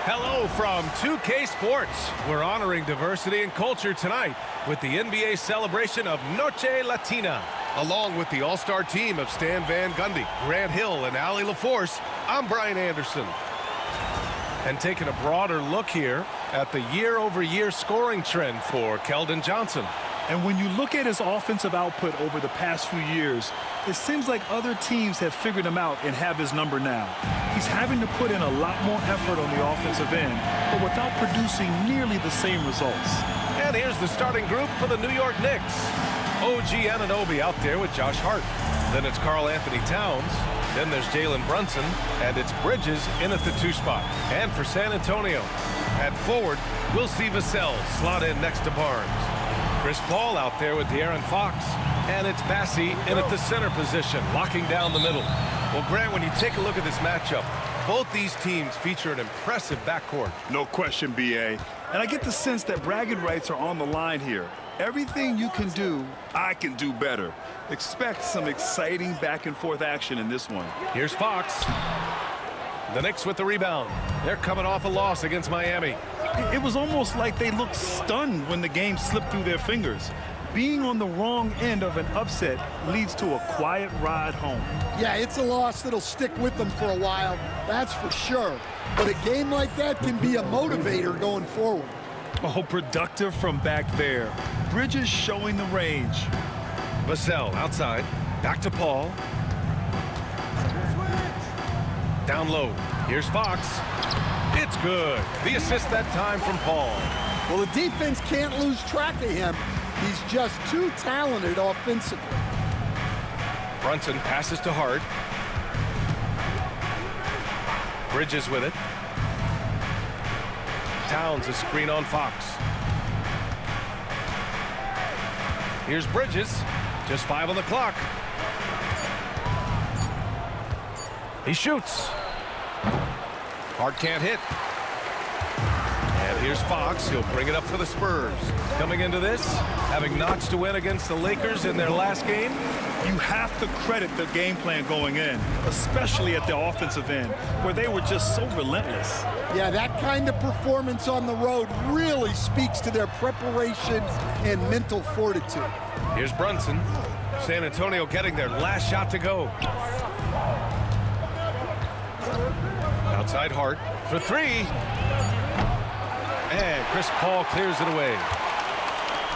Hello from 2K Sports. We're honoring diversity and culture tonight with the NBA celebration of Noche Latina. Along with the all-star team of Stan Van Gundy, Grant Hill, and Allie LaForce, I'm Brian Anderson. And taking a broader look here at the year-over-year scoring trend for Keldon Johnson. And when you look at his offensive output over the past few years, it seems like other teams have figured him out and have his number now. He's having to put in a lot more effort on the offensive end, but without producing nearly the same results. And here's the starting group for the New York Knicks. OG Anunoby out there with Josh Hart. Then it's Karl Anthony Towns. Then there's Jalen Brunson. And it's Bridges in at the 2 spot. And for San Antonio, at forward, we'll see Vassell slot in next to Barnes. Chris Paul out there with De'Aaron Fox. And it's Bassey in at the center position, locking down the middle. Well, Grant, when you take a look at this matchup, both these teams feature an impressive backcourt. No question, B.A. And I get the sense that bragging rights are on the line here. Everything you can do, I can do better. Expect some exciting back-and-forth action in this one. Here's Fox. The Knicks with the rebound. They're coming off a loss against Miami. It was almost like they looked stunned when the game slipped through their fingers. Being on the wrong end of an upset leads to a quiet ride home. Yeah, it's a loss that'll stick with them for a while, that's for sure. But a game like that can be a motivator going forward. Oh, productive from back there. Bridges showing the range. Vassell outside. Back to Paul. Down low. Here's Fox. It's good. The assist that time from Paul. Well, the defense can't lose track of him. He's just too talented offensively. Brunson passes to Hart. Bridges with it. Towns a screen on Fox. Here's Bridges. Just 5 on the clock. He shoots. Hart can't hit. And here's Fox. He'll bring it up for the Spurs. Coming into this, having notched to win against the Lakers in their last game. You have to credit the game plan going in, especially at the offensive end, where they were just so relentless. Yeah, that kind of performance on the road really speaks to their preparation and mental fortitude. Here's Brunson. San Antonio getting their last shot to go. Outside Hart for 3. And Chris Paul clears it away.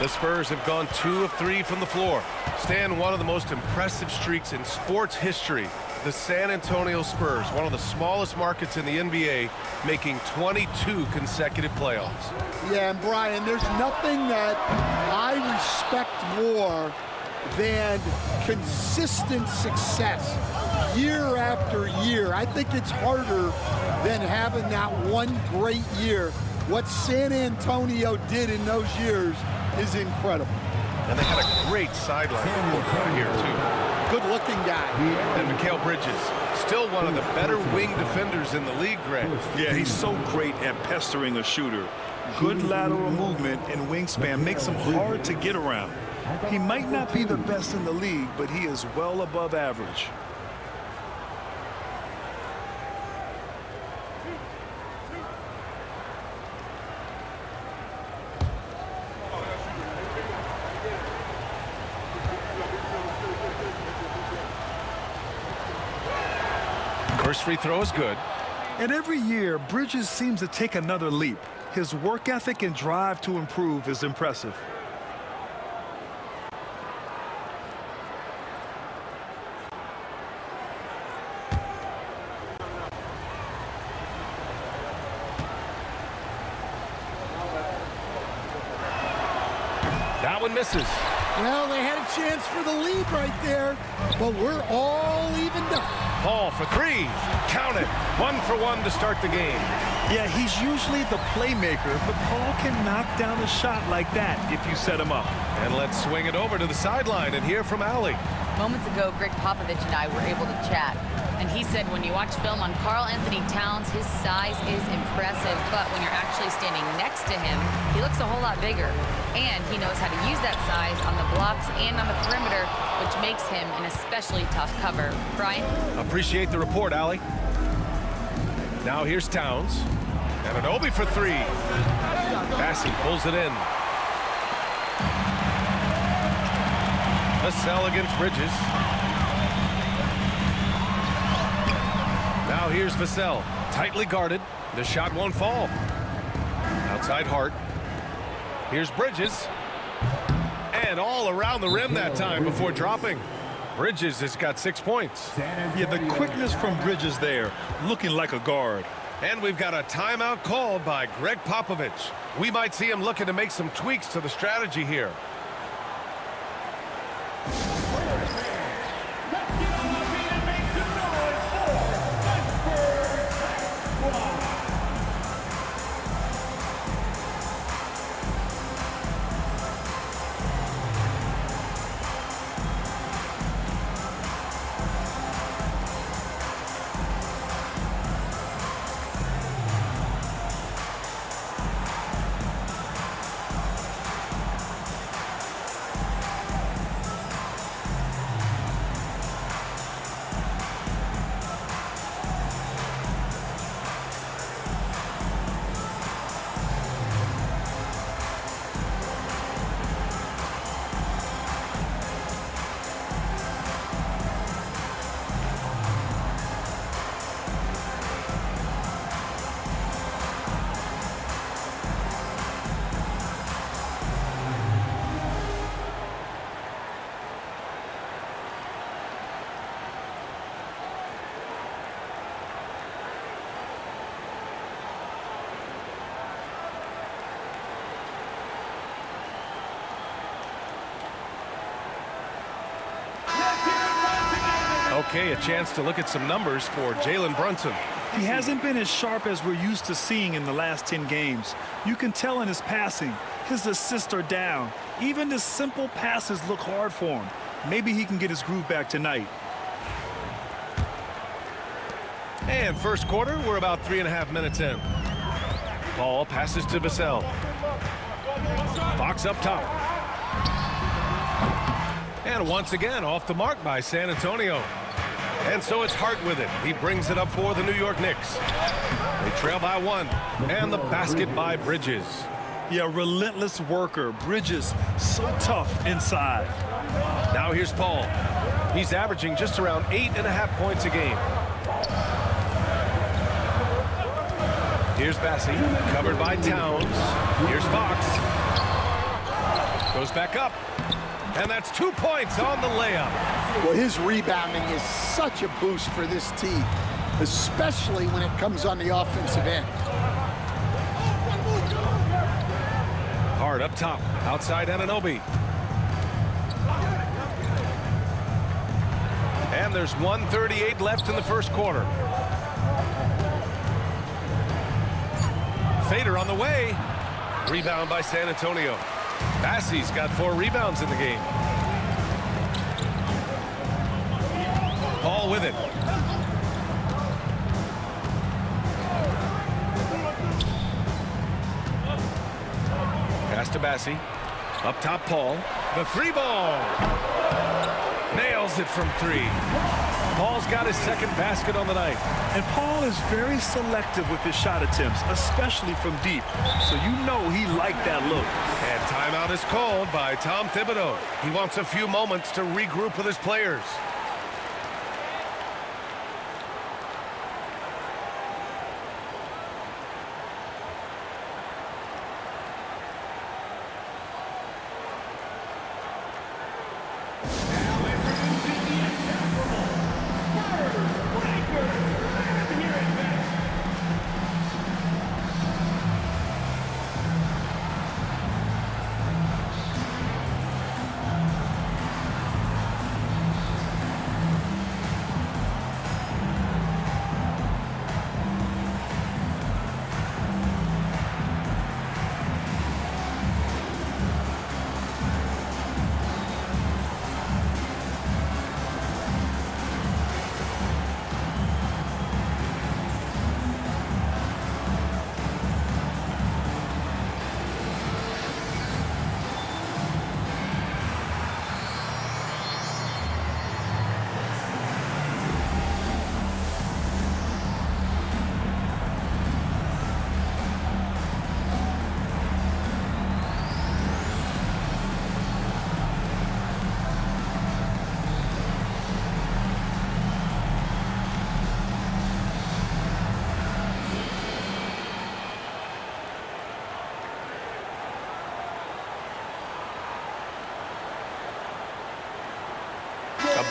The Spurs have gone 2 of 3 from the floor. Stan, one of the most impressive streaks in sports history. The San Antonio Spurs, one of the smallest markets in the NBA, making 22 consecutive playoffs. Yeah, and Brian, there's nothing that I respect more than consistent success year after year. I think it's harder than having that one great year. What San Antonio did in those years is incredible. And they had a great sideline report right here, too. Good-looking guy. And Mikal Bridges, still one of the better wing defenders in the league, Grant. Yeah, he's so great at pestering a shooter. Good lateral movement and wingspan makes him hard to get around. He might not be the best in the league, but he is well above average. First free throw is good. And every year, Bridges seems to take another leap. His work ethic and drive to improve is impressive. That one misses. Well, they had a chance for the lead right there, but we're all evened up. Paul for 3. Count it. 1 for 1 to start the game. Yeah, he's usually the playmaker, but Paul can knock down a shot like that if you set him up. And let's swing it over to the sideline and hear from Allie. Moments ago, Greg Popovich and I were able to chat, and he said when you watch film on Karl Anthony Towns, his size is impressive, but when you're actually standing next to him, he looks a whole lot bigger, and he knows how to use that size on the blocks and on the perimeter, which makes him an especially tough cover. Brian? Appreciate the report, Allie. Now here's Towns. And an Obi for three. Bassey pulls it in. Vassell against Bridges. Now here's Vassell. Tightly guarded. The shot won't fall. Outside Hart. Here's Bridges. And all around the rim that time before dropping. Bridges has got 6 points. Yeah, the quickness from Bridges there, looking like a guard. And we've got a timeout called by Greg Popovich. We might see him looking to make some tweaks to the strategy here. Okay, a chance to look at some numbers for Jalen Brunson. He hasn't been as sharp as we're used to seeing in the last 10 games. You can tell in his passing, his assists are down. Even the simple passes look hard for him. Maybe he can get his groove back tonight. And first quarter, we're about 3.5 minutes in. Ball passes to Vassell. Fox up top. And once again, off the mark by San Antonio. And so it's Hart with it. He brings it up for the New York Knicks. They trail by 1. And the basket by Bridges. Yeah, relentless worker. Bridges, so tough inside. Now here's Paul. He's averaging just around 8.5 points a game. Here's Bassey, covered by Towns. Here's Fox. Goes back up. And that's 2 points on the layup. Well, his rebounding is such a boost for this team, especially when it comes on the offensive end. Hart up top, outside Anunoby. And there's 1:38 left in the first quarter. Fader on the way. Rebound by San Antonio. Bassey's got 4 rebounds in the game. Paul with it. Pass to Bassey. Up top, Paul. The 3 ball. Nails it from 3. Paul's got his second basket on the night. And Paul is very selective with his shot attempts, especially from deep. So you know he liked that look. And timeout is called by Tom Thibodeau. He wants a few moments to regroup with his players.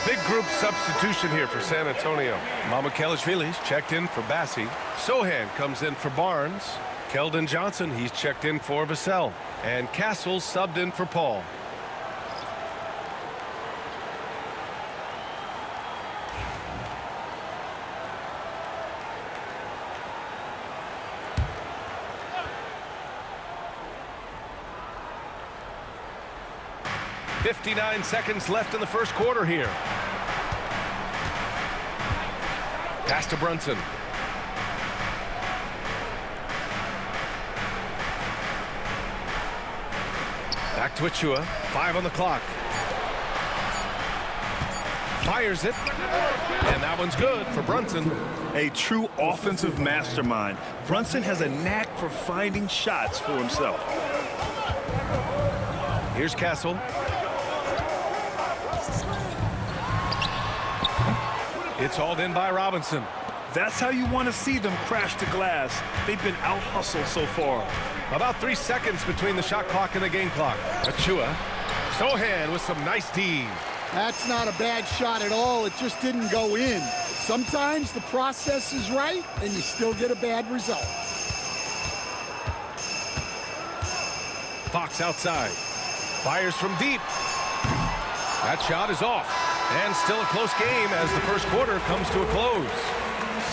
Big group substitution here for San Antonio. Mamukelashvili's checked in for Bassi. Sohan comes in for Barnes. Keldon Johnson, he's checked in for Vassell. And Castle subbed in for Paul. .59 seconds left in the first quarter here. Pass to Brunson. Back to Achua. 5 on the clock. Fires it. And that one's good for Brunson. A true offensive mastermind. Brunson has a knack for finding shots for himself. Here's Castle. It's hauled in by Robinson. That's how you want to see them crash the glass. They've been out-hustled so far. About 3 seconds between the shot clock and the game clock. Achua. Sohan with some nice D. That's not a bad shot at all. It just didn't go in. Sometimes the process is right, and you still get a bad result. Fox outside. Fires from deep. That shot is off. And still a close game as the first quarter comes to a close.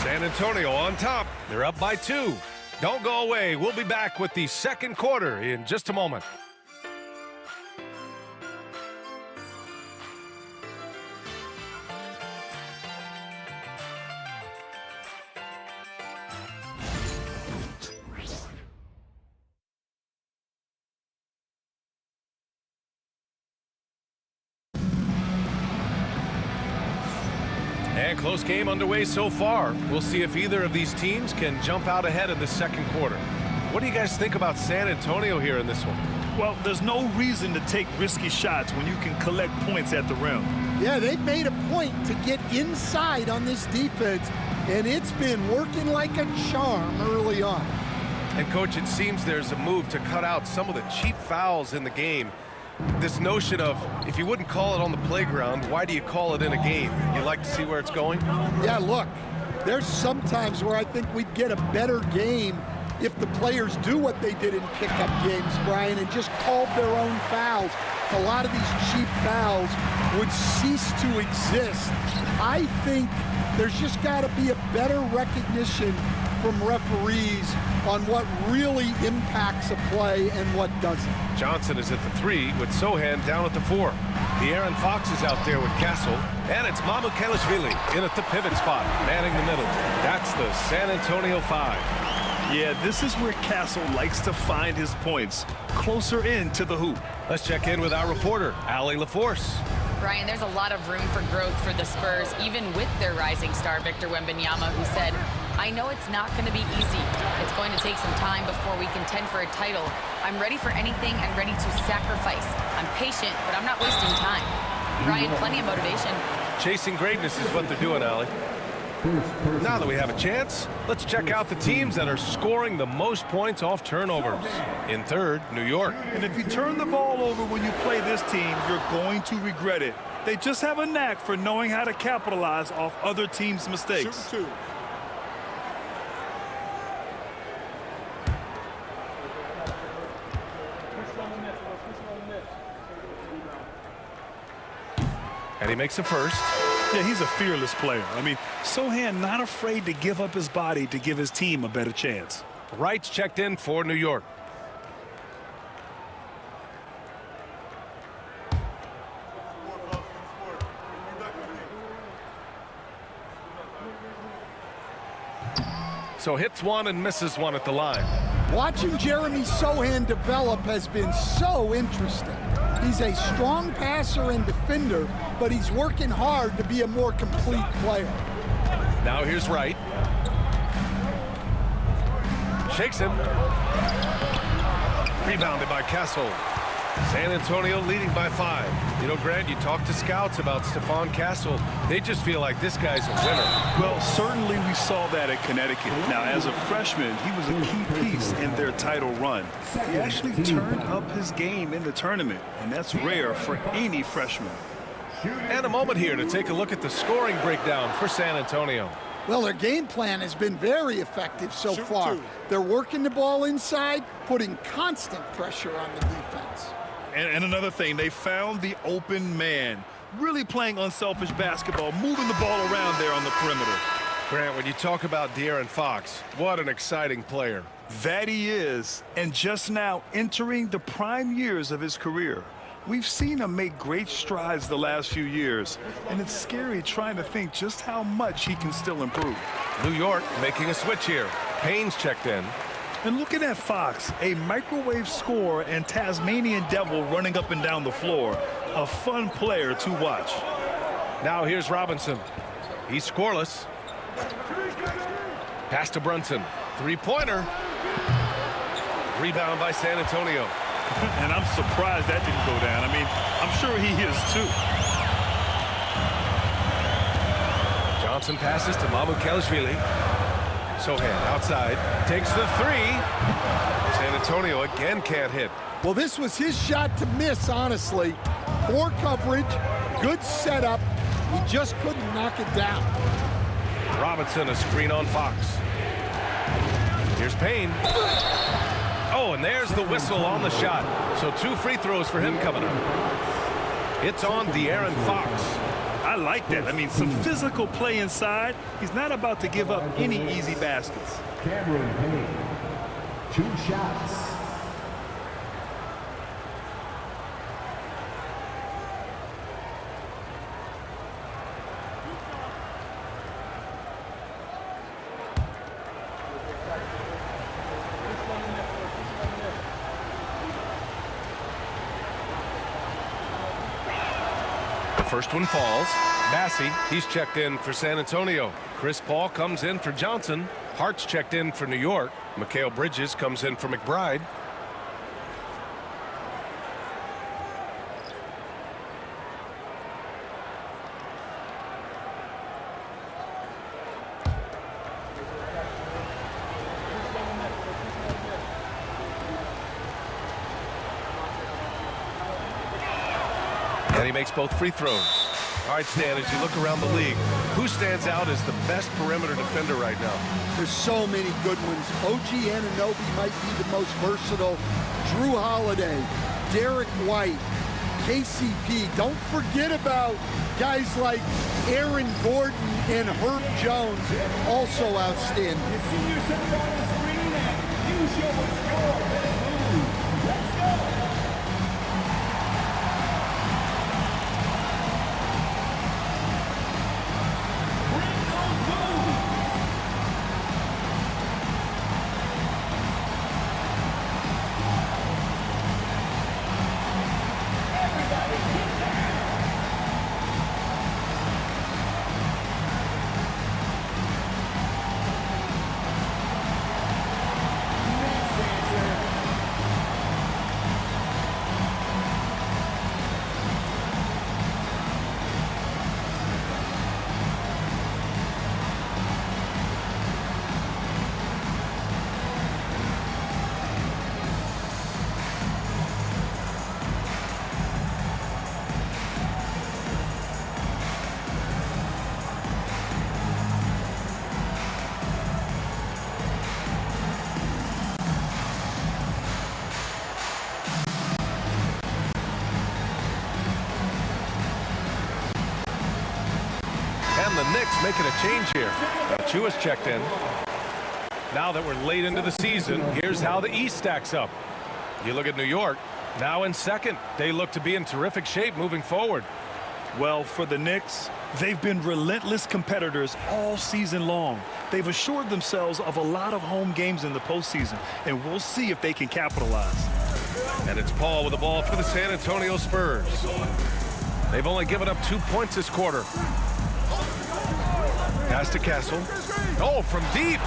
San Antonio on top. They're up by 2. Don't go away. We'll be back with the second quarter in just a moment. And close game underway so far. We'll see if either of these teams can jump out ahead in the second quarter. What do you guys think about San Antonio here in this one? Well, there's no reason to take risky shots when you can collect points at the rim. Yeah, they've made a point to get inside on this defense, and it's been working like a charm early on. And, Coach, it seems there's a move to cut out some of the cheap fouls in the game. This notion of, if you wouldn't call it on the playground, why do you call it in a game? You like to see where it's going? Yeah, look, there's some times where I think we'd get a better game if the players do what they did in pickup games, Brian, and just called their own fouls. A lot of these cheap fouls would cease to exist. I think there's just got to be a better recognition from referees on what really impacts a play and what doesn't. Johnson is at the 3 with Sohan down at the 4. The Aaron Fox is out there with Castle. And it's Mamukelashvili in at the pivot spot, manning the middle. That's the San Antonio 5. Yeah, this is where Castle likes to find his points, closer in to the hoop. Let's check in with our reporter, Allie LaForce. Brian, there's a lot of room for growth for the Spurs, even with their rising star, Victor Wembanyama, who said, I know it's not going to be easy. It's going to take some time before we contend for a title. I'm ready for anything and ready to sacrifice. I'm patient, but I'm not wasting time. Brian, plenty of motivation. Chasing greatness is what they're doing, Allie. Now that we have a chance, let's check out the teams that are scoring the most points off turnovers. In third, New York. And if you turn the ball over when you play this team, you're going to regret it. They just have a knack for knowing how to capitalize off other teams' mistakes. Shoot 2. And he makes a first. Yeah, he's a fearless player. I mean, Sohan not afraid to give up his body to give his team a better chance. Wright's checked in for New York. So hits one and misses one at the line. Watching Jeremy Sohan develop has been so interesting. He's a strong passer and defender, but he's working hard to be a more complete player. Now here's Wright. Shakes him. Rebounded by Castle. San Antonio leading by 5. You know, Grant, you talk to scouts about Stephon Castle. They just feel like this guy's a winner. Well, certainly we saw that at Connecticut. Now, as a freshman, he was a key piece in their title run. He actually turned up his game in the tournament, and that's rare for any freshman. And a moment here to take a look at the scoring breakdown for San Antonio. Well, their game plan has been very effective so far. They're working the ball inside, putting constant pressure on the defense. And another thing, they found the open man. Really playing unselfish basketball, moving the ball around there on the perimeter. Grant, when you talk about De'Aaron Fox, what an exciting player. That he is, and just now entering the prime years of his career. We've seen him make great strides the last few years, and it's scary trying to think just how much he can still improve. New York making a switch here. Payne's checked in. And looking at Fox, a microwave scorer and Tasmanian devil running up and down the floor. A fun player to watch. Now here's Robinson. He's scoreless. Pass to Brunson. Three-pointer. Rebound by San Antonio. And I'm surprised that didn't go down. I mean, I'm sure he is too. Johnson passes to Mamukelashvili. Sohan outside. Takes the three. San Antonio again can't hit. Well, this was his shot to miss, honestly. Poor coverage, good setup. He just couldn't knock it down. Robinson, a screen on Fox. Here's Payne. Oh, and there's the whistle on the shot. So 2 free throws for him coming up. It's on De'Aaron Fox. I like that. I mean, some physical play inside. He's not about to give up any easy baskets. Cameron Payne, 2 shots. First one falls. Massey, he's checked in for San Antonio. Chris Paul comes in for Johnson. Hart's checked in for New York. Mikal Bridges comes in for McBride. And he makes both free throws. All right, Stan, as you look around the league, who stands out as the best perimeter defender right now? There's so many good ones. OG Anunoby might be the most versatile. Drew Holiday, Derek White, KCP. Don't forget about guys like Aaron Gordon and Herb Jones, also outstanding. You see yourself on the screen and you show us your best move. Let's go. And the Knicks making a change here. Chua's checked in. Now that we're late into the season, here's how the East stacks up. You look at New York, now in second. They look to be in terrific shape moving forward. Well, for the Knicks, they've been relentless competitors all season long. They've assured themselves of a lot of home games in the postseason, and we'll see if they can capitalize. And it's Paul with the ball for the San Antonio Spurs. They've only given up 2 points this quarter. Pass to Castle. Oh, from deep.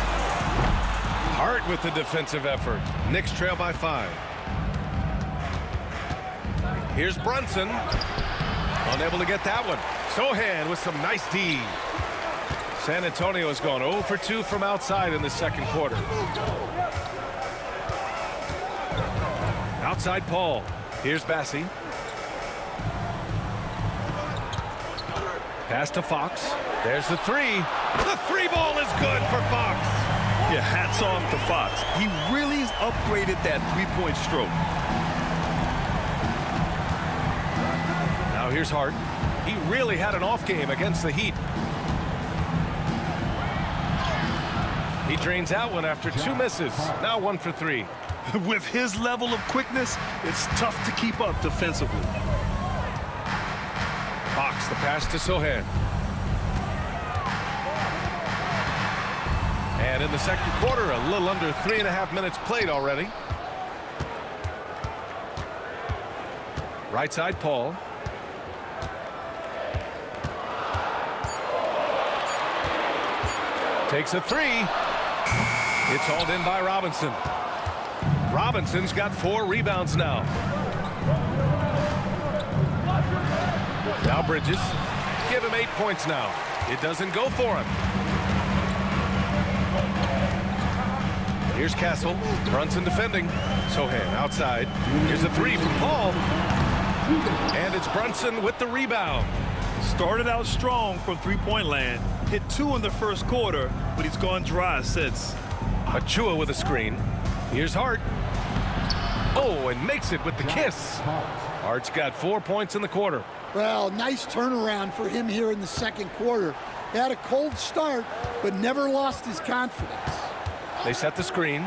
Hart with the defensive effort. Knicks trail by 5. Here's Brunson. Unable to get that one. Sohan with some nice D. San Antonio has gone 0 for 2 from outside in the second quarter. Outside Paul. Here's Bassey. Pass to Fox. There's the three. The three ball is good for Fox. Yeah, hats off to Fox. He really has upgraded that three-point stroke. Now here's Hart. He really had an off game against the Heat. He drains out one after 2 misses. Now 1 for 3. With his level of quickness, it's tough to keep up defensively. Fox, the pass to Sohan. And in the second quarter, a little under 3.5 minutes played already. Right side, Paul. Takes a three. It's hauled in by Robinson. Robinson's got 4 rebounds now. Now Bridges. Give him 8 points now. It doesn't go for him. Here's Castle. Brunson defending. Sohan outside. Here's a three from Paul. And it's Brunson with the rebound. Started out strong from three-point land. Hit 2 in the first quarter, but he's gone dry since. Achua with a screen. Here's Hart. Oh, and makes it with the kiss. Hart's got 4 points in the quarter. Well, nice turnaround for him here in the second quarter. He had a cold start, but never lost his confidence. They set the screen.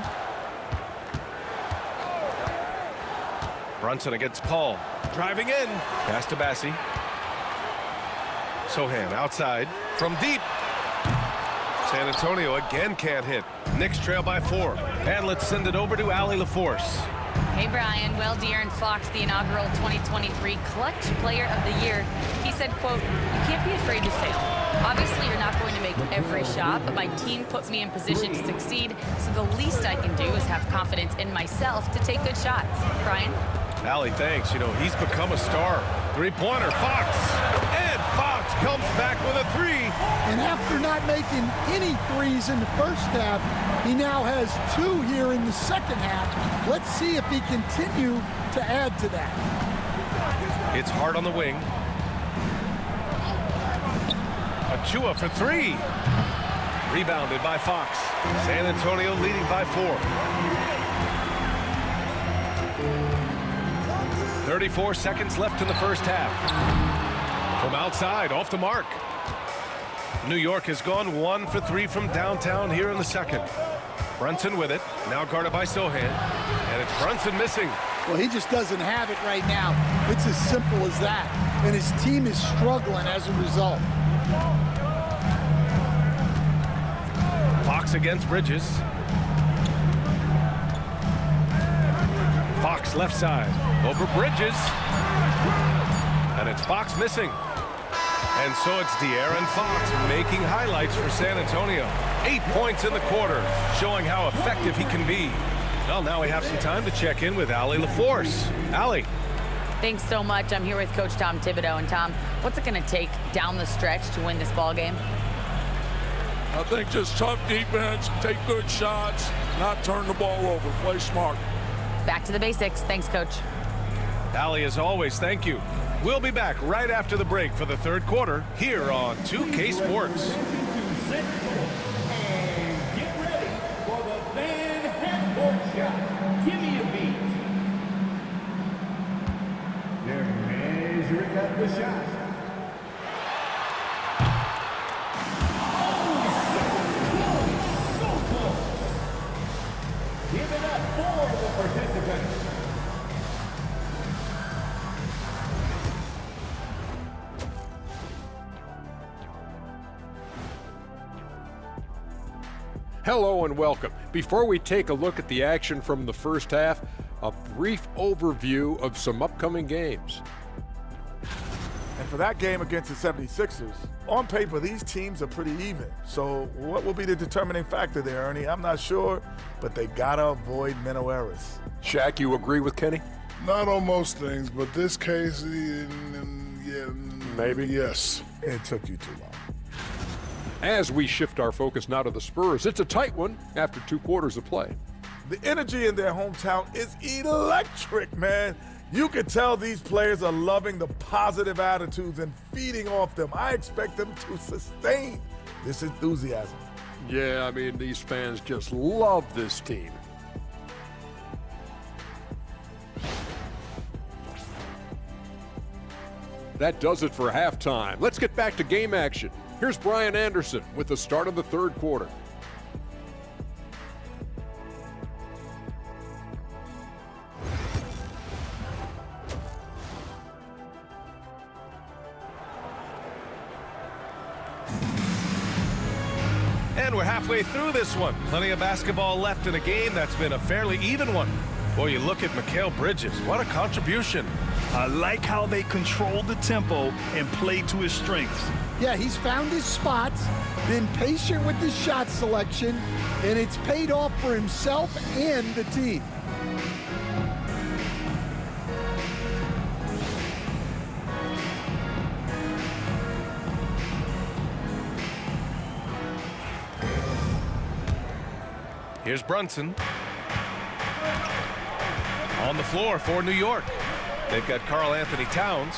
Brunson against Paul. Driving in. Pass to Bassie. Sohan outside from deep. San Antonio again can't hit. Knicks trail by 4. And let's send it over to Allie LaForce. Hey, Brian. Well, De'Aaron Fox, the inaugural 2023 Clutch Player of the Year, he said, quote, "You can't be afraid to fail. Obviously, you're not going to make every shot, but my team put me in position to succeed, so the least I can do is have confidence in myself to take good shots." Brian? Allie, thanks. You know, he's become a star. Three-pointer, Fox. And Fox comes back with a 3. And after not making any threes in the first half, he now has 2 here in the second half. Let's see if he continue to add to that. It's Hart on the wing. Achua for 3. Rebounded by Fox. San Antonio leading by 4. 34 seconds left in the first half. From outside, off the mark. New York has gone 1 for 3 from downtown here in the second. Brunson with it, now guarded by Sohan. And it's Brunson missing. Well, he just doesn't have it right now. It's as simple as that. And his team is struggling as a result. Fox against Bridges. Fox left side, over Bridges. And it's Fox missing. And so it's De'Aaron Fox making highlights for San Antonio. 8 points in the quarter, showing how effective he can be. Well, now we have some time to check in with Allie LaForce. Allie. Thanks so much. I'm here with Coach Tom Thibodeau. And Tom, what's it going to take down the stretch to win this ball game? I think just tough defense, take good shots, not turn the ball over, play smart. Back to the basics. Thanks, Coach. Allie, as always, thank you. We'll be back right after the break for the third quarter here on 2K Sports. And get ready for the Van Half-Court shot. Give me a beat. They're measuring up the shot. So close. Give it up for the participants. Hello and welcome. Before we take a look at the action from the first half, a brief overview of some upcoming games. And for that game against the 76ers, on paper, these teams are pretty even. So what will be the determining factor there, Ernie? I'm not sure, but they gotta avoid mental errors. Shaq, you agree with Kenny? Not on most things, but this case, Maybe. Yes. It took you too long. As we shift our focus now to the Spurs, it's a tight one after 2 quarters of play. The energy in their hometown is electric, man. You can tell these players are loving the positive attitudes and feeding off them. I expect them to sustain this enthusiasm. Yeah, I mean, these fans just love this team. That does it for halftime. Let's get back to game action. Here's Brian Anderson with the start of the third quarter. And we're halfway through this one. Plenty of basketball left in a game that's been a fairly even one. Boy, you look at Mikal Bridges. What a contribution. I like how they control the tempo and play to his strengths. Yeah, he's found his spots, been patient with his shot selection, and it's paid off for himself and the team. Here's Brunson. On the floor for New York. They've got Karl Anthony Towns.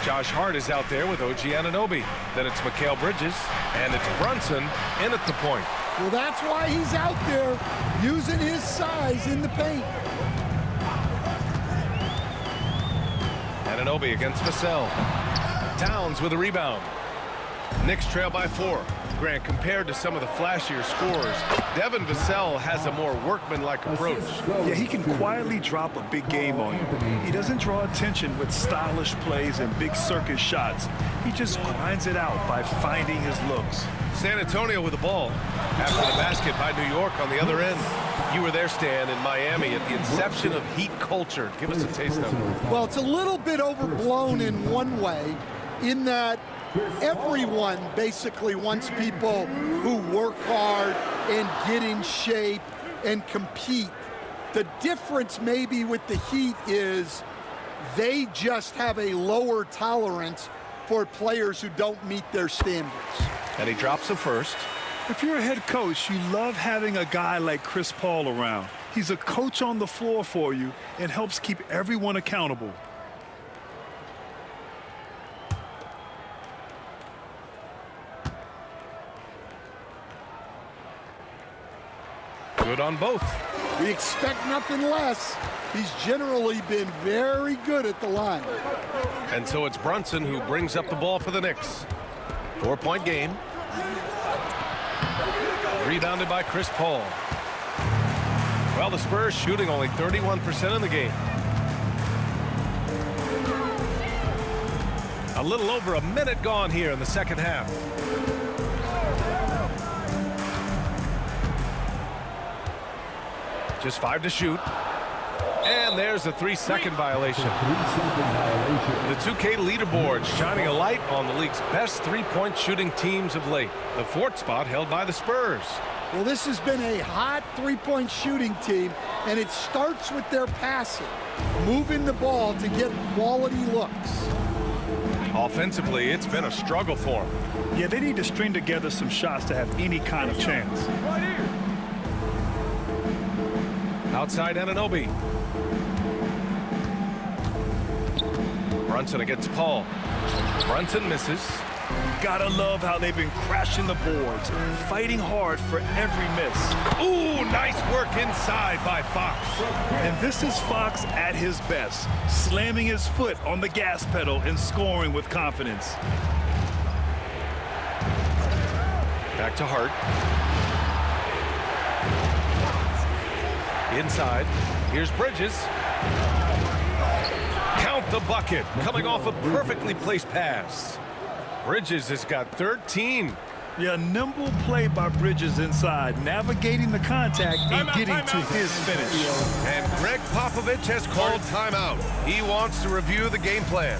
Josh Hart is out there with OG Anunoby. Then it's Mikal Bridges, and it's Brunson in at the point. Well, that's why he's out there using his size in the paint. Anunoby against Vassell. Towns with a rebound. Knicks trail by 4. Grant, compared to some of the flashier scorers, Devin Vassell has a more workmanlike approach. Yeah, he can quietly drop a big game on you. He doesn't draw attention with stylish plays and big circus shots. He just grinds it out by finding his looks. San Antonio with the ball. After the basket by New York on the other end. You were there, Stan, in Miami at the inception of Heat culture. Give us a taste of it. Well, it's a little bit overblown in one way, in that everyone basically wants people who work hard and get in shape and compete. The difference maybe with the Heat is they just have a lower tolerance for players who don't meet their standards. And he drops it first. If you're a head coach, you love having a guy like Chris Paul around. He's a coach on the floor for you and helps keep everyone accountable. Good on both. We expect nothing less. He's generally been very good at the line. And so it's Brunson who brings up the ball for the Knicks. 4-point game. Rebounded by Chris Paul. Well, the Spurs shooting only 31% in the game. A little over a minute gone here in the second half. Just 5 to shoot. And there's a 3-second violation. The 2K leaderboard shining a light on the league's best three-point shooting teams of late. The 4th spot held by the Spurs. Well, this has been a hot three-point shooting team, and it starts with their passing, moving the ball to get quality looks. Offensively, it's been a struggle for them. Yeah, they need to string together some shots to have any kind of chance. Outside Anunoby. Brunson against Paul. Brunson misses. Gotta love how they've been crashing the boards, fighting hard for every miss. Ooh, nice work inside by Fox. And this is Fox at his best, slamming his foot on the gas pedal and scoring with confidence. Back to Hart. Inside. Here's Bridges. Count the bucket. Coming off a perfectly placed pass. Bridges has got 13. Yeah, nimble play by Bridges inside, navigating the contact and getting to his finish. And Greg Popovich has called timeout. He wants to review the game plan.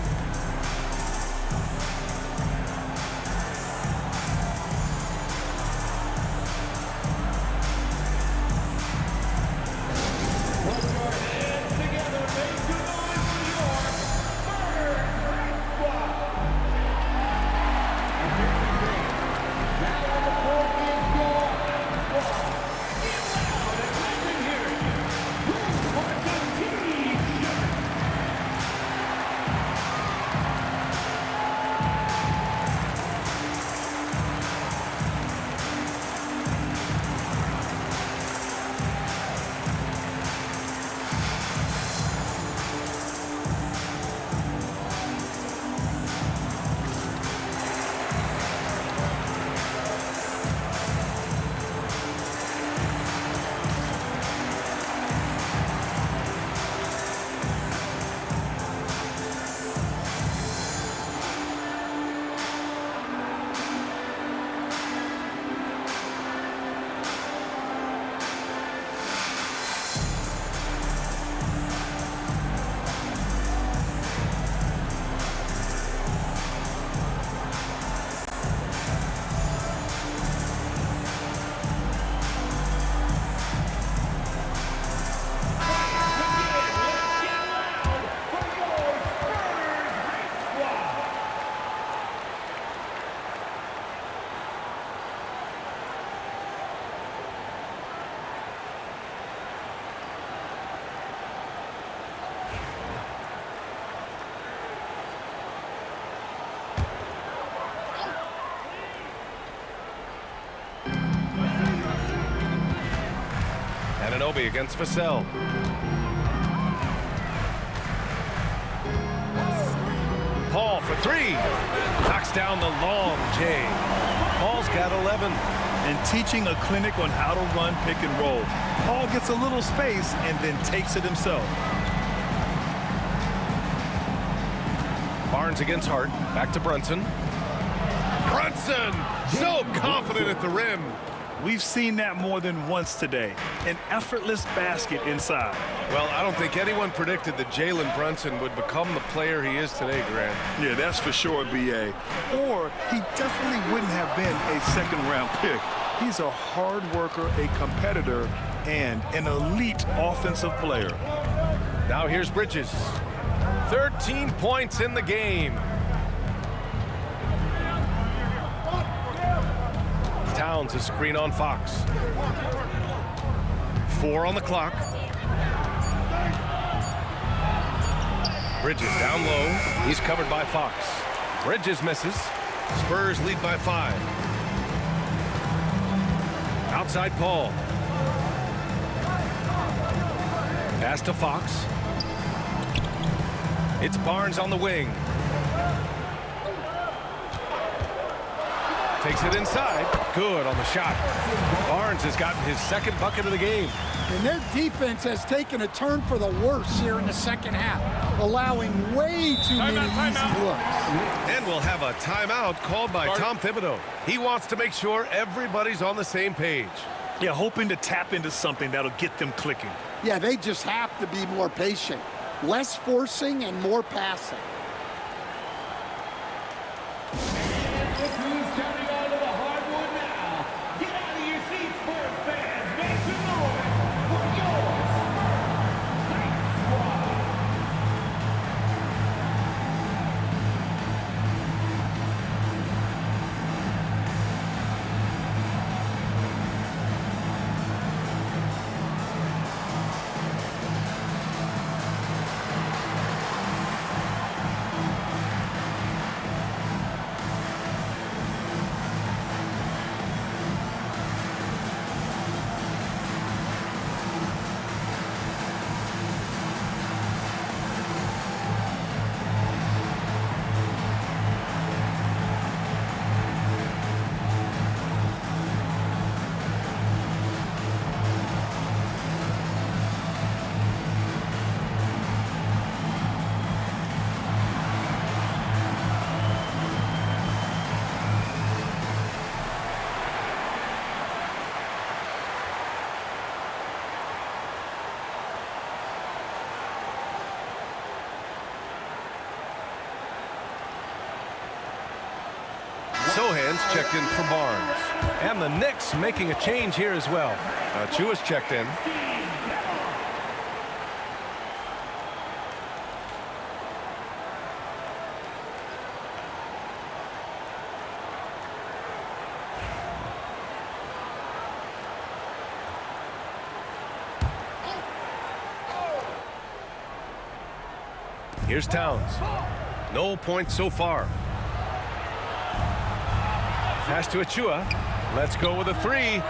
Anunoby against Vassell. Paul for three. Knocks down the long J. Paul's got 11. And teaching a clinic on how to run pick and roll. Paul gets a little space and then takes it himself. Barnes against Hart. Back to Brunson. Brunson! So confident at the rim. We've seen that more than once today. An effortless basket inside. Well, I don't think anyone predicted that Jalen Brunson would become the player he is today, Grant. Yeah, that's for sure, B.A. Or he definitely wouldn't have been a second-round pick. He's a hard worker, a competitor, and an elite offensive player. Now here's Bridges. 13 points in the game. Towns a screen on Fox. 4 on the clock. Bridges down low. He's covered by Fox. Bridges misses. Spurs lead by 5. Outside Paul. Pass to Fox. It's Barnes on the wing. Takes it inside. Good on the shot. Barnes has gotten his second bucket of the game. And their defense has taken a turn for the worse here in the second half, allowing way too many easy looks. And we'll have a timeout called by Tom Thibodeau. He wants to make sure everybody's on the same page. Yeah, hoping to tap into something that'll get them clicking. Yeah, they just have to be more patient. Less forcing and more passing. Look who's coming onto the hardwood now. Get out of your seats, Spurs fans. Make some noise for your Knicks squad. Sohan's checked in for Barnes. And the Knicks making a change here as well. Chua's checked in. Here's Towns. No points so far. Pass to Achua. Let's go with a 3.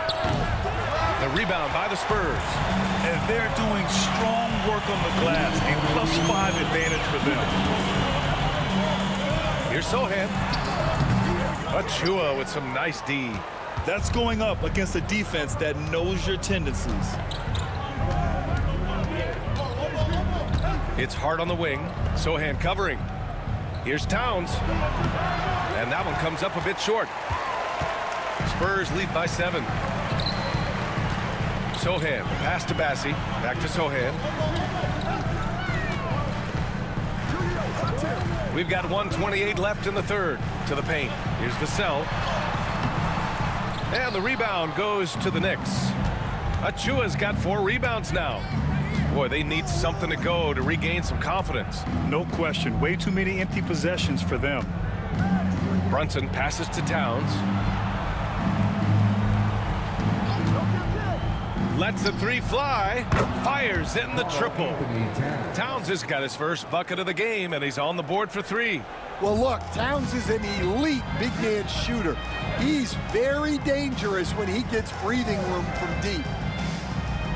The rebound by the Spurs. And they're doing strong work on the glass. A +5 advantage for them. Here's Sohan. Achua with some nice D. That's going up against a defense that knows your tendencies. It's Hart on the wing. Sohan covering. Here's Towns. And that one comes up a bit short. Spurs lead by 7. Sohan, pass to Bassi. Back to Sohan. We've got 1:28 left in the third. To the paint. Here's Vassell. And the rebound goes to the Knicks. Achua's got 4 rebounds now. Boy, they need something to go to regain some confidence. No question. Way too many empty possessions for them. Brunson passes to Towns. Lets the 3 fly. Fires in the triple. Towns has got his first bucket of the game, and he's on the board for 3. Well, look, Towns is an elite big man shooter. He's very dangerous when he gets breathing room from deep.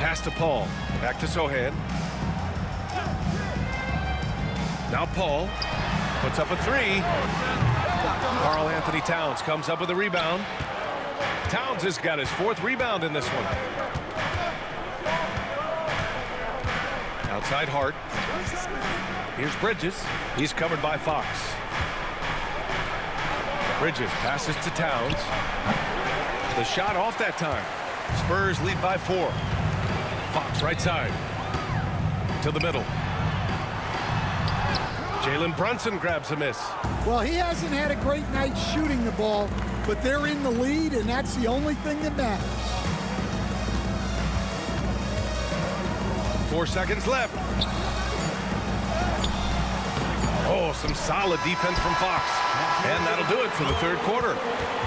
Pass to Paul. Back to Sohan. Now Paul puts up a three. Karl Anthony Towns comes up with a rebound. Towns has got his 4th rebound in this one. Outside Hart. Here's Bridges. He's covered by Fox. Bridges passes to Towns. The shot off that time. Spurs lead by 4. Fox right side. To the middle. Jalen Brunson grabs a miss. Well, he hasn't had a great night shooting the ball, but they're in the lead, and that's the only thing that matters. 4 seconds left. Oh, some solid defense from Fox. And that'll do it for the 3rd quarter.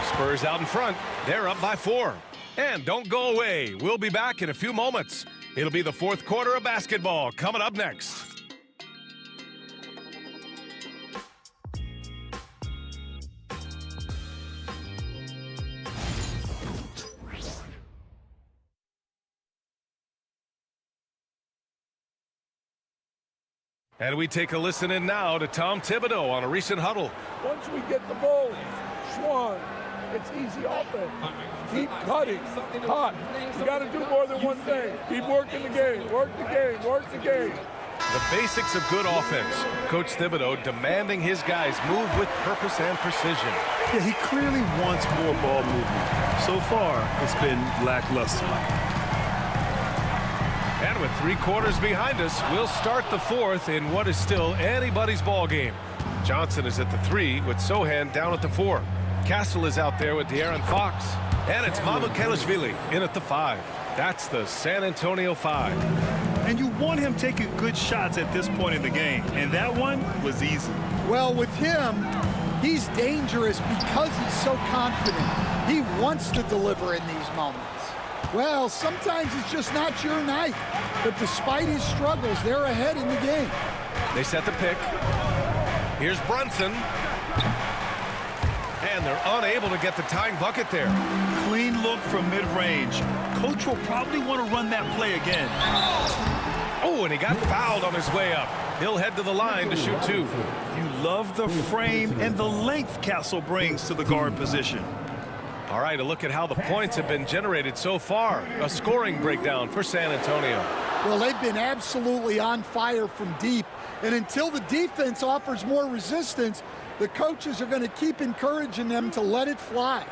Spurs out in front. They're up by 4. And don't go away. We'll be back in a few moments. It'll be the 4th quarter of basketball coming up next. And we take a listen in now to Tom Thibodeau on a recent huddle. Once we get the ball, Schwan, it's easy offense. Keep cutting, cut. You got to do more than one thing. Keep working the game, work the game, work the game. The basics of good offense. Coach Thibodeau demanding his guys move with purpose and precision. Yeah, he clearly wants more ball movement. So far, it's been lackluster. And with 3 quarters behind us, we'll start the 4th in what is still anybody's ball game. Johnson is at the 3 with Sohan down at the 4. Castle is out there with De'Aaron Fox. And it's Mamukelashvili in at the 5. That's the San Antonio 5. And you want him taking good shots at this point in the game. And that one was easy. Well, with him, he's dangerous because he's so confident. He wants to deliver in these moments. Well, sometimes it's just not your night. But despite his struggles, they're ahead in the game. They set the pick. Here's Brunson. And they're unable to get the tying bucket there. Clean look from mid-range. Coach will probably want to run that play again. Oh, and he got fouled on his way up. He'll head to the line to shoot 2. You love the frame and the length Castle brings to the guard position. All right, a look at how the points have been generated so far. A scoring breakdown for San Antonio. Well, they've been absolutely on fire from deep. And until the defense offers more resistance, the coaches are going to keep encouraging them to let it fly.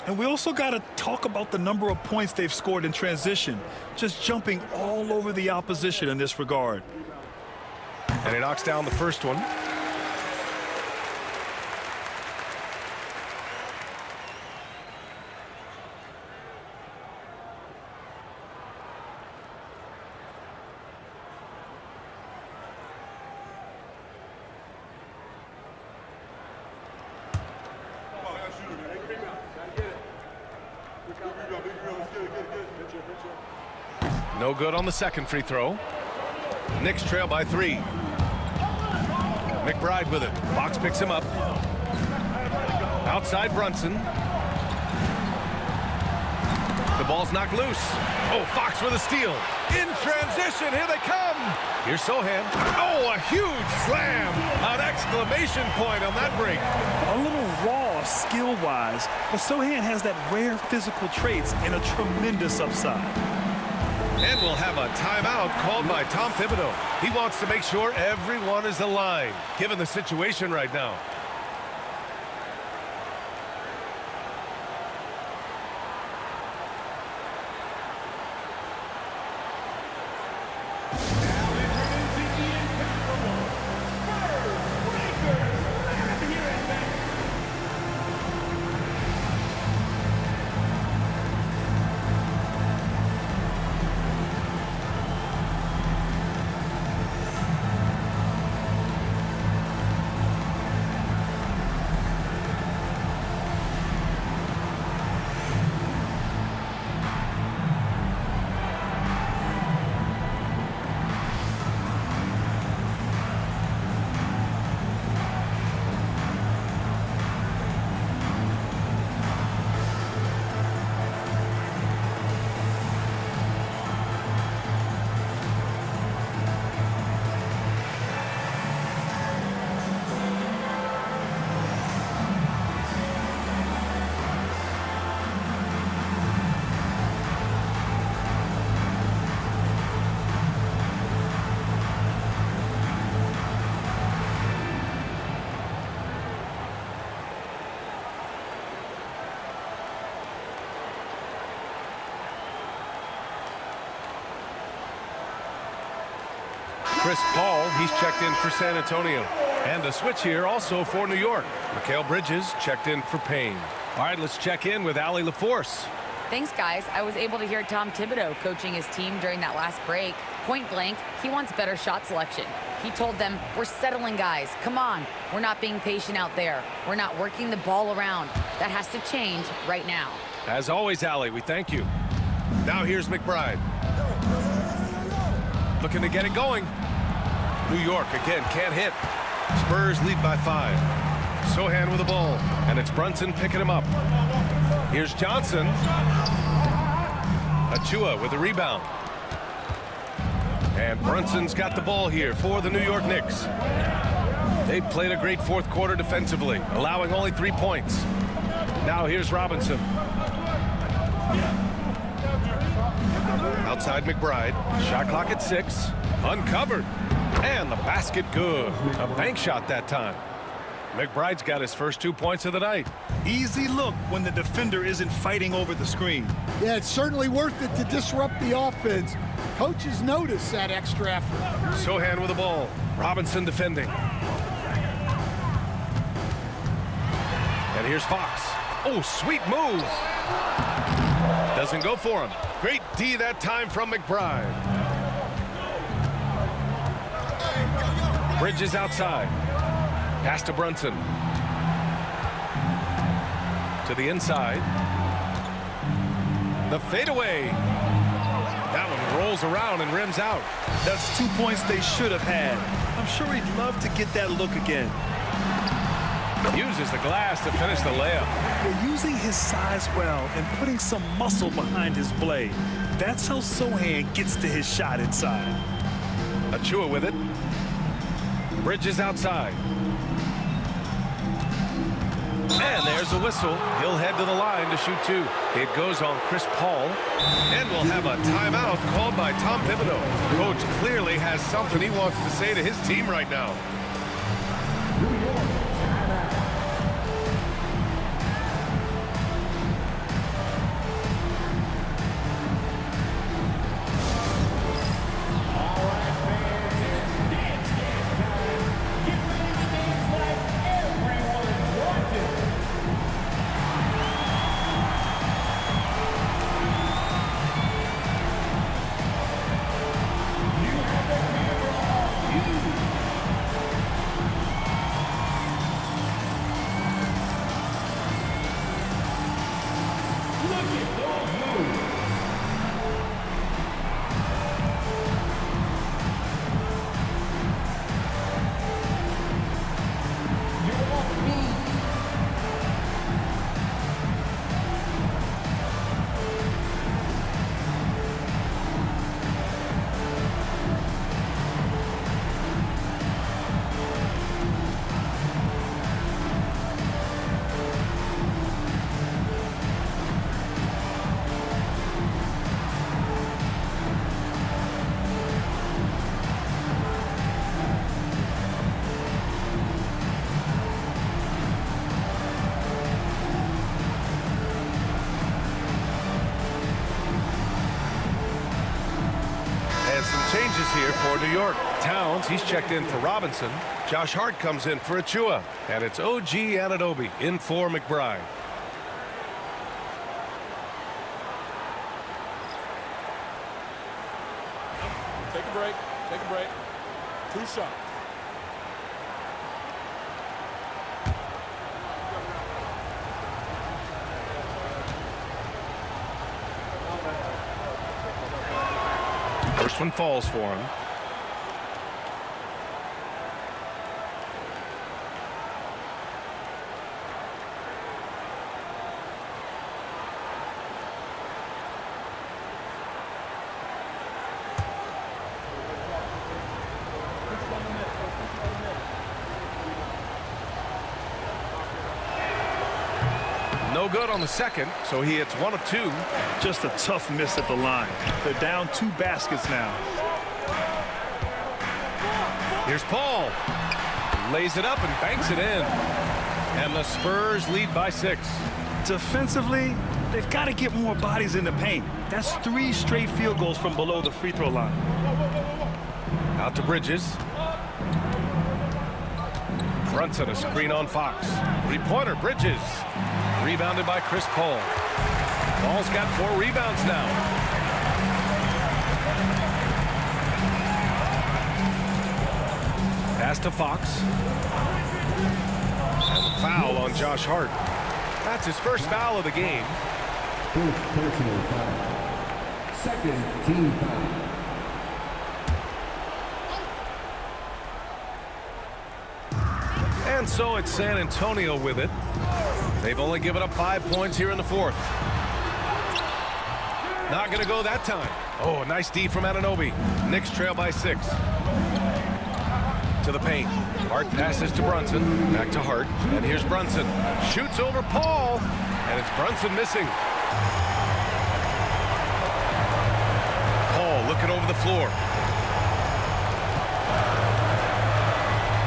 And we also got to talk about the number of points they've scored in transition, just jumping all over the opposition in this regard. And he knocks down the first one. No good on the second free throw. Knicks trail by 3. McBride with it. Fox picks him up. Outside Brunson. The ball's knocked loose. Oh, Fox with a steal. In transition, here they come. Here's Sohan. Oh, a huge slam. An exclamation point on that break. A little raw skill-wise, but Sohan has that rare physical traits and a tremendous upside. And we'll have a timeout called by Tom Thibodeau. He wants to make sure everyone is aligned, given the situation right now. Chris Paul, he's checked in for San Antonio. And a switch here also for New York. Mikal Bridges checked in for Payne. All right, let's check in with Allie LaForce. Thanks, guys. I was able to hear Tom Thibodeau coaching his team during that last break. Point blank, he wants better shot selection. He told them, we're settling, guys. Come on. We're not being patient out there. We're not working the ball around. That has to change right now. As always, Allie, we thank you. Now here's McBride. Looking to get it going. New York, again, can't hit. Spurs lead by 5. Sohan with the ball, and it's Brunson picking him up. Here's Johnson. Achua with the rebound. And Brunson's got the ball here for the New York Knicks. They played a great fourth quarter defensively, allowing only 3 points. Now here's Robinson. Outside McBride. Shot clock at 6. Uncovered. And the basket good. A bank shot that time. McBride's got his first 2 points of the night. Easy look when the defender isn't fighting over the screen. Yeah, it's certainly worth it to disrupt the offense. Coaches notice that extra effort. Sohan with the ball. Robinson defending. And here's Fox. Oh, sweet move. Doesn't go for him. Great D that time from McBride. Bridges outside. Pass to Brunson. To the inside. The fadeaway. That one rolls around and rims out. That's 2 points they should have had. I'm sure he'd love to get that look again. Uses the glass to finish the layup. They're using his size well and putting some muscle behind his blade. That's how Sohan gets to his shot inside. Achua with it. Bridges outside. And there's the whistle. He'll head to the line to shoot 2. It goes on Chris Paul. And we'll have a timeout called by Tom Thibodeau. Coach clearly has something he wants to say to his team right now. Changes here for New York. Towns, he's checked in for Robinson. Josh Hart comes in for Achua. And it's OG Anunoby in for McBride. Take a break. Take a break. 2 shots. First one falls for him. No good on the second, so he hits 1 of 2. Just a tough miss at the line. They're down 2 baskets now. Here's Paul. Lays it up and banks it in. And the Spurs lead by 6. Defensively, they've got to get more bodies in the paint. That's 3 straight field goals from below the free throw line. Out to Bridges. Brunson, a screen on Fox. Three-pointer, Bridges. Rebounded by Chris Paul. Paul's got 4 rebounds now. Pass to Fox. And a foul on Josh Hart. That's his first foul of the game. First personal foul. Second team foul. And so it's San Antonio with it. They've only given up 5 points here in the 4th. Not going to go that time. Oh, a nice D from Anunoby. Knicks trail by 6. To the paint. Hart passes to Brunson. Back to Hart. And here's Brunson. Shoots over Paul. And it's Brunson missing. Paul looking over the floor.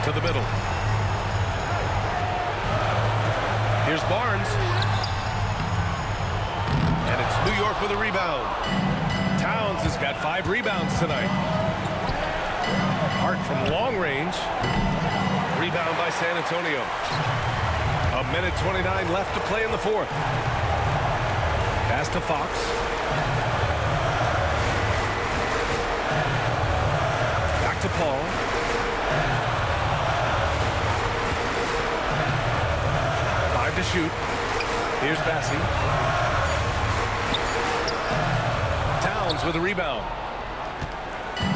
To the middle. Here's Barnes. And it's New York with a rebound. Towns has got 5 rebounds tonight. Hart from long range. Rebound by San Antonio. 1:29 left to play in the 4th. Pass to Fox. Back to Paul. To shoot. Here's Bassi. Towns with a rebound.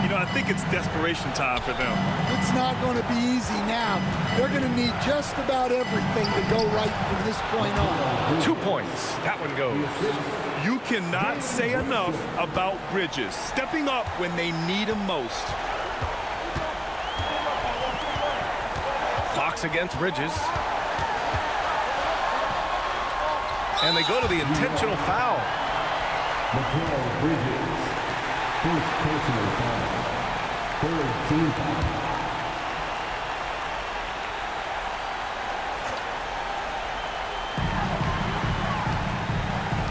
You know, I think it's desperation time for them. It's not going to be easy now. They're going to need just about everything to go right from this point on. 2 points. That one goes. You cannot say enough about Bridges stepping up when they need him most. Fox against Bridges. And they go to the intentional foul. Bridges. First personal foul. Third team foul.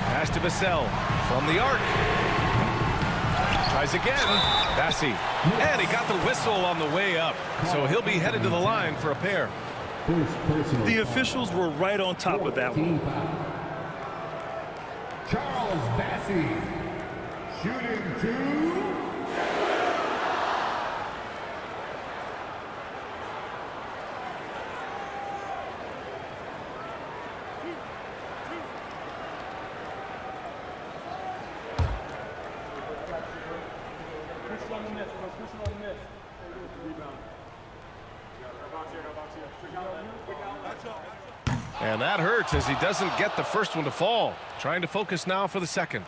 Pass to Vassell from the arc. Tries again. Bassi. And he got the whistle on the way up. So he'll be headed to the line for a pair. The officials were right on top of that one. Charles Bassi, shooting 2. And that hurts as he doesn't get the first one to fall. Trying to focus now for the second.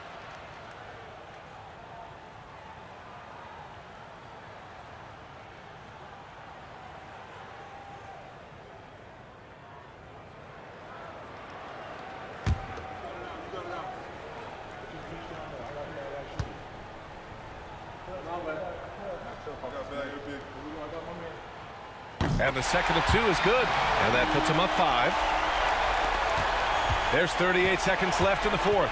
And the second of 2 is good. And that puts him up 5. There's 38 seconds left in the 4th.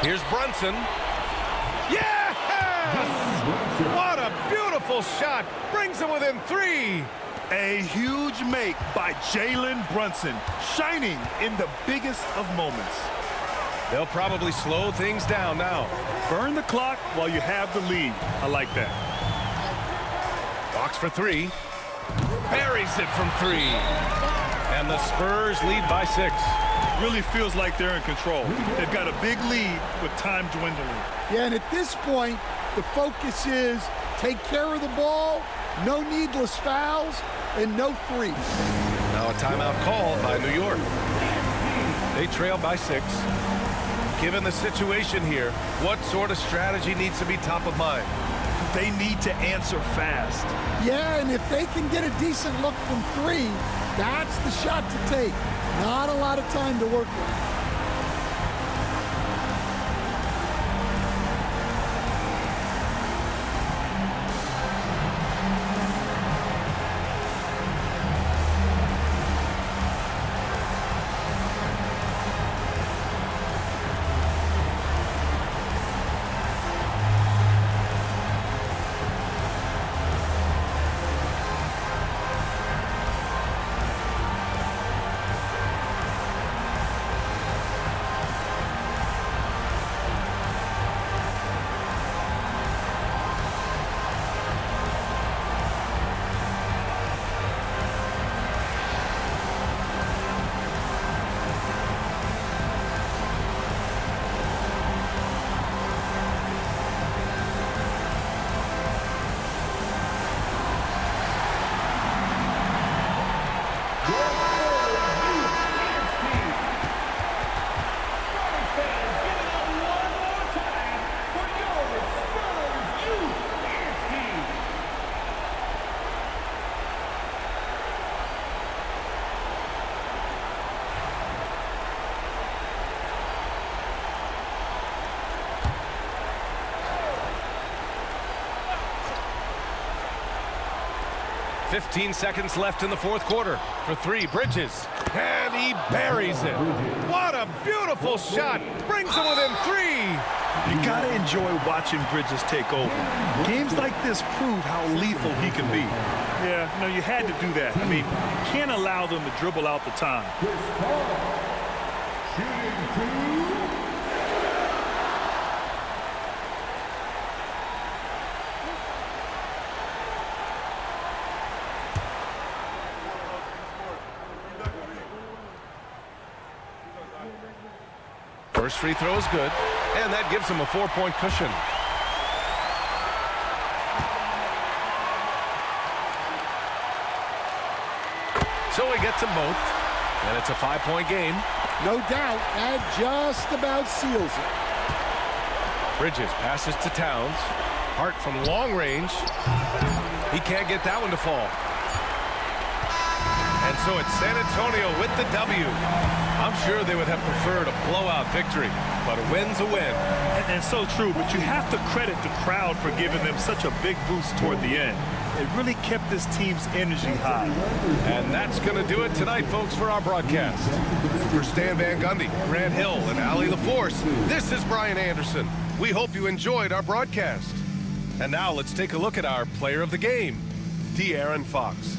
Here's Brunson. Yes! What a beautiful shot. Brings him within 3. A huge make by Jalen Brunson, shining in the biggest of moments. They'll probably slow things down now. Burn the clock while you have the lead. I like that. Fox for 3. Buries it from 3. And the Spurs lead by 6. Really feels like they're in control. They've got a big lead with time dwindling. Yeah, and at this point, the focus is take care of the ball, no needless fouls, and no threes. Now a timeout called by New York. They trail by 6. Given the situation here, what sort of strategy needs to be top of mind? They need to answer fast. Yeah, and if they can get a decent look from 3, that's the shot to take. Not a lot of time to work with. 15 seconds left in the fourth quarter. For three, Bridges. And he buries it. What a beautiful shot. Brings him within three. You got to enjoy watching Bridges take over. Games like this prove how lethal he can be. Yeah, no, you had to do that. I mean, you can't allow them to dribble out the time. First free throw is good, and that gives him a 4-point cushion. So he gets them both, and it's a 5-point game. No doubt, that just about seals it. Bridges passes to Towns. Hart from long range. He can't get that one to fall. And so it's San Antonio with the W. I'm sure they would have preferred a blowout victory, but a win's a win. And so true, but you have to credit the crowd for giving them such a big boost toward the end. It really kept this team's energy high. And that's going to do it tonight, folks, for our broadcast. For Stan Van Gundy, Grant Hill, and Allie LaForce, this is Brian Anderson. We hope you enjoyed our broadcast. And now let's take a look at our player of the game, De'Aaron Fox.